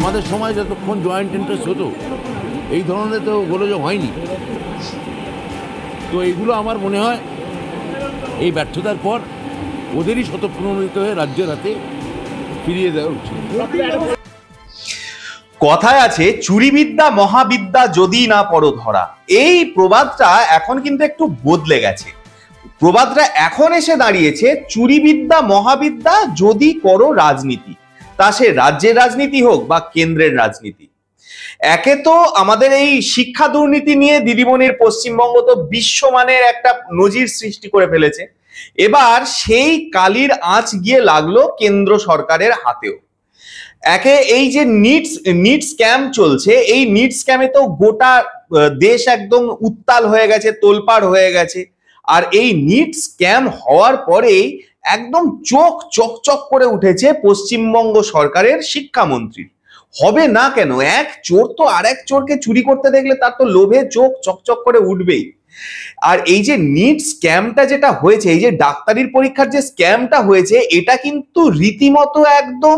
আমাদের সময় যতক্ষণ জয়েন্ট ইন্টারেস্ট হতো এই ধরনের তো গোলযোগ হয়নি। তো এইগুলো আমার মনে হয় এই ব্যর্থতার পর ওদেরই স্বতঃপ্রণোদিত হয়ে রাজ্যের হাতে ফিরিয়ে দেওয়া উচিত। কথায় আছে চুরিবিদ্যা মহাবিদ্যা যদি না পড়ো ধরা। এই প্রবাদটা এখন কিন্তু একটু বদলে গেছে। প্রবাদটা এখন এসে দাঁড়িয়েছে চুরিবিদ্যা মহাবিদ্যা যদি করো রাজনীতি, তা সে রাজ্যের রাজনীতি হোক বা কেন্দ্রের রাজনীতি। একে তো আমাদের এই শিক্ষা দুর্নীতি নিয়ে দিদিমণির পশ্চিমবঙ্গ তো বিশ্বমানের একটা নজির সৃষ্টি করে ফেলেছে। এবার সেই কালির আঁচ গিয়ে লাগলো কেন্দ্র সরকারের হাতেও। একে এই যে নিট স্ক্যাম চলছে, এই নিট স্ক্যামে তো গোটা দেশ একদম উত্তাল হয়ে গেছে, তোলপাড় হয়ে গেছে। আর এই নিট স্ক্যাম হওয়ার পরেই একদম চোখ চকচক করে উঠেছে পশ্চিমবঙ্গ সরকারের শিক্ষামন্ত্রীর। হবে না কেন? এক চোর তো আর এক চোরকে চুরি করতে দেখলে তার তো লোভে চোখ চকচক করে উঠবেই। আর এই যে নিট স্ক্যামটা যেটা হয়েছে, এই যে ডাক্তারির পরীক্ষার যে স্ক্যামটা হয়েছে, এটা কিন্তু রীতিমতো একদম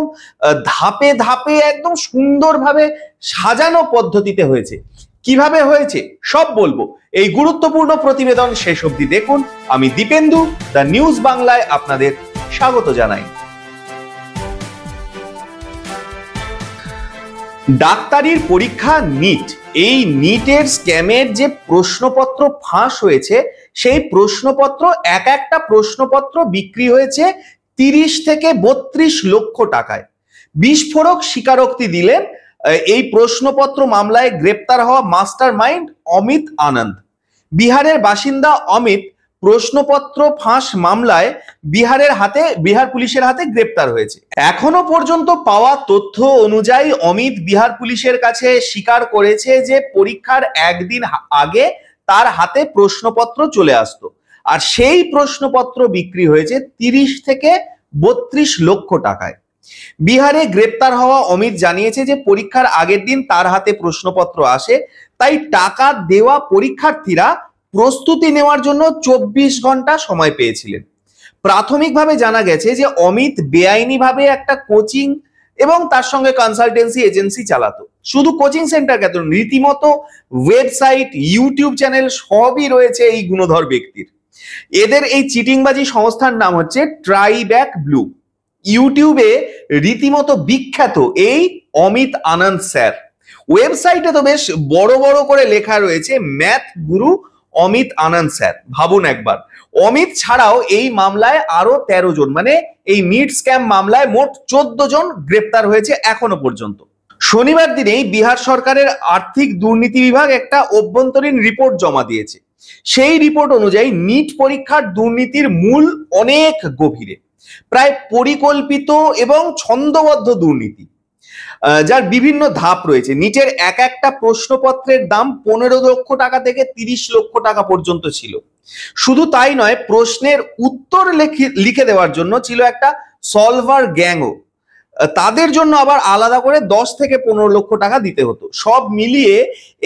ধাপে ধাপে একদম সুন্দরভাবে সাজানো পদ্ধতিতে হয়েছে। কিভাবে হয়েছে সব বলবো। এই গুরুত্বপূর্ণ প্রতিবেদন শেষ অবধি দেখুন। আমি দীপেন্দু, দ্য নিউজ বাংলায় আপনাদের স্বাগত জানাই। ডাক্তারির পরীক্ষা নিট, এই নিটের স্ক্যামের যে প্রশ্নপত্র ফাঁস হয়েছে, সেই প্রশ্নপত্র এক একটা প্রশ্নপত্র বিক্রি হয়েছে 30 থেকে 32 লক্ষ টাকায়। বিস্ফোরক স্বীকারোক্তি দিলেন এই প্রশ্নপত্র মামলায় গ্রেপ্তার হওয়া মাস্টার মাইন্ড অমিত আনন্দ। বিহারের বাসিন্দা অমিত প্রশ্নপত্র ফাঁস মামলায় বিহার পুলিশের হাতে গ্রেপ্তার হয়েছে। এখনো পর্যন্ত পাওয়া তথ্য অনুযায়ী অমিত বিহার পুলিশের কাছে স্বীকার করেছে যে পরীক্ষার একদিন আগে তার হাতে প্রশ্নপত্র চলে আসতো, আর সেই প্রশ্নপত্র বিক্রি হয়েছে 30 থেকে 32 লক্ষ টাকায়। বিহারে গ্রেপ্তার হওয়া অমিত জানিয়েছে যে পরীক্ষার আগের দিন তার হাতে প্রশ্নপত্র আসে, তাই টাকা দেওয়া পরীক্ষার্থীরা প্রস্তুতি নেওয়ার জন্য 24 ঘন্টা সময় পেয়েছিলেন। প্রাথমিকভাবে জানা গেছে যে অমিত বেআইনিভাবে একটা কোচিং এবং তার সঙ্গে কনসালটেন্সি এজেন্সি চালাতো। শুধু কোচিং সেন্টার কেন, রীতিমতো ওয়েবসাইট, ইউটিউব চ্যানেল সবই রয়েছে এই গুণধর ব্যক্তির। এদের এই চিটিংবাজি সংস্থার নাম হচ্ছে ট্রাইব্যাক ব্লু। ইউটিউবে রীতিমতো বিখ্যাত এই অমিত আনন্দ স্যার। ওয়েবসাইটে তো বেশ বড় বড় করে লেখা রয়েছে ম্যাথ গুরু অমিত আনন্দ স্যার। ভাবুন একবার, অমিত ছাড়াও এই মামলায় আরো 13 জন, মানে এই নিট স্ক্যাম মামলায় মোট 14 জন গ্রেপ্তার হয়েছে এখনো পর্যন্ত। শনিবার দিনেই বিহার সরকারের আর্থিক দুর্নীতি বিভাগ একটা অভ্যন্তরীণ রিপোর্ট জমা দিয়েছে। সেই রিপোর্ট অনুযায়ী নিট পরীক্ষার দুর্নীতির মূল অনেক গভীরে, প্রায় পরিকল্পিত এবং ছন্দবদ্ধ দুর্নীতি, যার বিভিন্ন ধাপ রয়েছে। নিটের এক একটা প্রশ্নপত্রের দাম 15 লক্ষ টাকা থেকে 30 লক্ষ টাকা পর্যন্ত ছিল। শুধু তাই নয়, প্রশ্নের উত্তর লিখে দেওয়ার জন্য ছিল একটা সলভার গ্যাংও। তাদের জন্য আবার আলাদা করে 10 থেকে 15 লক্ষ টাকা দিতে হতো। সব মিলিয়ে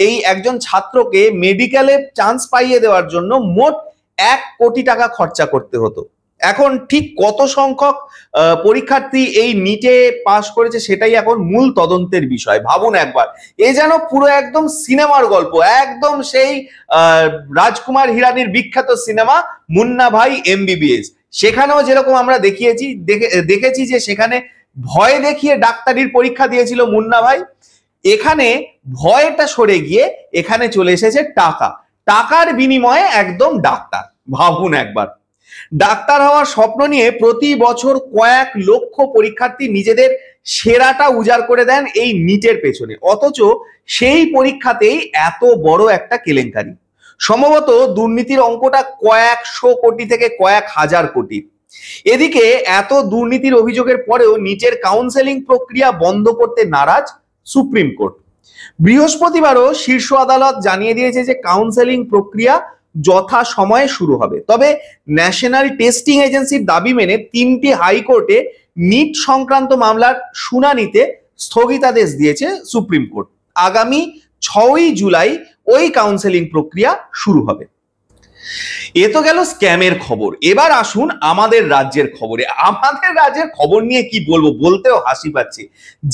এই একজন ছাত্রকে মেডিকেলে চান্স পাইয়ে দেওয়ার জন্য মোট 1 কোটি টাকা খরচা করতে হতো। এখন ঠিক কত সংখ্যক পরীক্ষার্থী এই নিটে পাশ করেছে সেটাই এখন মূল তদন্তের বিষয়। ভাবুন একবার, এ যেন পুরো একদম সিনেমার গল্প, একদম সেই রাজকুমার হিরানির বিখ্যাত সিনেমা মুন্না ভাই MBBS। সেখানেও যেরকম আমরা দেখেছি যে সেখানে ভয় দেখিয়ে ডাক্তারির পরীক্ষা দিয়েছিল মুন্না ভাই, এখানে ভয়টা সরে গিয়ে এখানে চলে এসেছে টাকার বিনিময়ে একদম ডাক্তার। ভাবুন একবার, ডাক্তার হওয়ার স্বপ্ন নিয়ে প্রতি বছর কয়েক লক্ষ পরীক্ষার্থী নিজেদের সেরাটা উজাড় করে দেন এই নিটের পেছনে, অথচ সেই পরীক্ষাতেই এত বড় একটা কেলেঙ্কারি। সম্ভবত দুর্নীতির অঙ্কটা কয়েকশো কোটি থেকে কয়েক হাজার কোটি। এদিকে এত দুর্নীতির অভিযোগের পরেও নিটের কাউন্সেলিং প্রক্রিয়া বন্ধ করতে নারাজ সুপ্রিম কোর্ট। বৃহস্পতিবারও শীর্ষ আদালত জানিয়ে দিয়েছে যে কাউন্সেলিং প্রক্রিয়া যথা সময়ে শুরু হবে। তবে ন্যাশনাল টেস্টিং এজেন্সির দাবি মেনে 3টি হাইকোর্টে নিট সংক্রান্ত মামলার শুনানিতে স্থগিতাদেশ দিয়েছে সুপ্রিম কোর্ট। আগামী 6ই জুলাই ওই কাউন্সেলিং প্রক্রিয়া শুরু হবে। এ তো গেল স্ক্যামের খবর। এবার আসুন আমাদের রাজ্যের খবরে। আমাদের রাজ্যের খবর নিয়ে কি বলবো, বলতেও হাসি পাচ্ছে।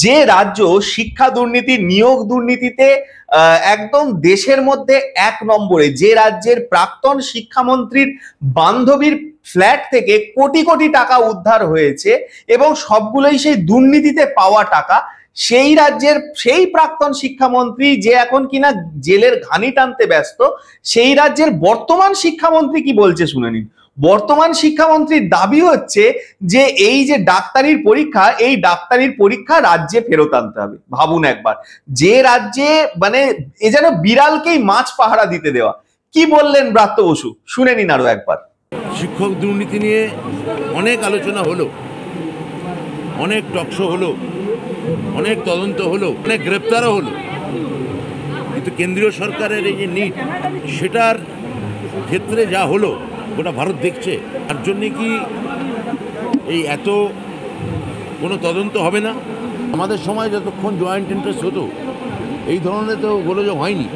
যে রাজ্য শিক্ষা দুর্নীতি, নিয়োগ দুর্নীতিতে একদম দেশের মধ্যে 1 নম্বরে, যে রাজ্যের প্রাক্তন শিক্ষামন্ত্রীর বান্ধবীর ফ্ল্যাট থেকে কোটি কোটি টাকা উদ্ধার হয়েছে এবং সবগুলোই সেই দুর্নীতিতে পাওয়া টাকা, সেই রাজ্যের সেই প্রাক্তন শিক্ষামন্ত্রী যে এখন কিনা জেলের ঘানি টানতে ব্যস্ত, সেই রাজ্যের বর্তমান শিক্ষামন্ত্রী কি বলছে শুনে নিন। বর্তমান শিক্ষামন্ত্রীর দাবি হচ্ছে যে এই যে ডাক্তারির পরীক্ষা, এই ডাক্তারির পরীক্ষা রাজ্যে ফেরত আনতে হবে। ভাবুন একবার, যে রাজ্যে মানে এ যেন বিড়ালকেই মাছ পাহারা দিতে দেওয়া। কি বললেন ব্রাত্য বসু, শুনে নিন আরো একবার। শিক্ষক দুর্নীতি নিয়ে অনেক আলোচনা হলো, অনেক টকশো হলো, অনেক তদন্ত হলো, অনেক গ্রেপ্তারও হলো, কিন্তু কেন্দ্রীয় সরকারের এই যে নিট, সেটার ক্ষেত্রে যা হলো গোটা ভারত দেখছে। তার জন্যে কি এই এত কোনো তদন্ত হবে না? আমাদের সময় যতক্ষণ জয়েন্ট ইন্টারেস্ট হতো এই ধরনের তো গোলযোগ হয়নি।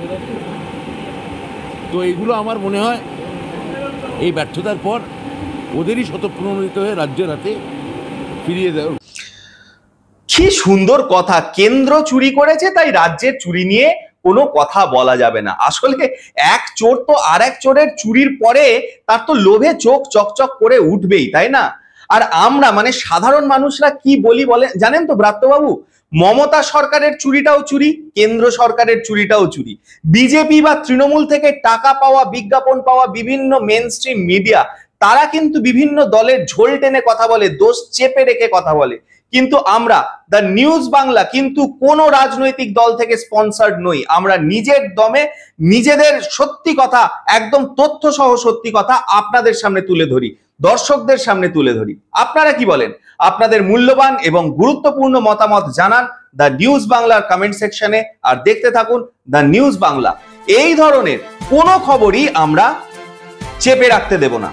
তো এইগুলো আমার মনে হয় এই ব্যর্থতার পর ওদেরই স্বতঃপ্রণোদিত হয়ে রাজ্যের হাতে ফিরিয়ে দেওয়া। কি সুন্দর কথা, কেন্দ্র চুরি করেছে তাই রাজ্যের চুরি নিয়ে কোনো কথা বলা যাবে না। আসলে এক চোর তো আর এক চোরের চুরির পরে তার তো লোভে চোখ চকচক করে উঠবেই, তাই না? আর আমরা মানে সাধারণ মানুষরা কি বলি বলে জানেন তো ব্রাত্যবাবু? মমতা সরকারের চুরিটাও চুরি, কেন্দ্র সরকারের চুরিটাও চুরি। বিজেপি বা তৃণমূল থেকে টাকা পাওয়া, বিজ্ঞাপন পাওয়া বিভিন্ন মেন স্ট্রিম মিডিয়া, তারা কিন্তু বিভিন্ন দলের ঝোল টেনে কথা বলে, দোষ চেপে রেখে কথা বলে। কিন্তু আমরা দ্য নিউজ বাংলা কিন্তু কোনো রাজনৈতিক দল থেকে স্পন্সার্ড নই। আমরা নিজের দমে নিজেদের সত্যি কথা, একদম তথ্য সহ সত্যি কথা আপনাদের সামনে তুলে ধরি, দর্শকদের সামনে তুলে ধরি। আপনারা কি বলেন? আপনাদের মূল্যবান এবং গুরুত্বপূর্ণ মতামত জানান দ্য নিউজ বাংলার কমেন্ট সেকশনে। আর দেখতে থাকুন দ্য নিউজ বাংলা। এই ধরনের কোনো খবরই আমরা চেপে রাখতে দেব না।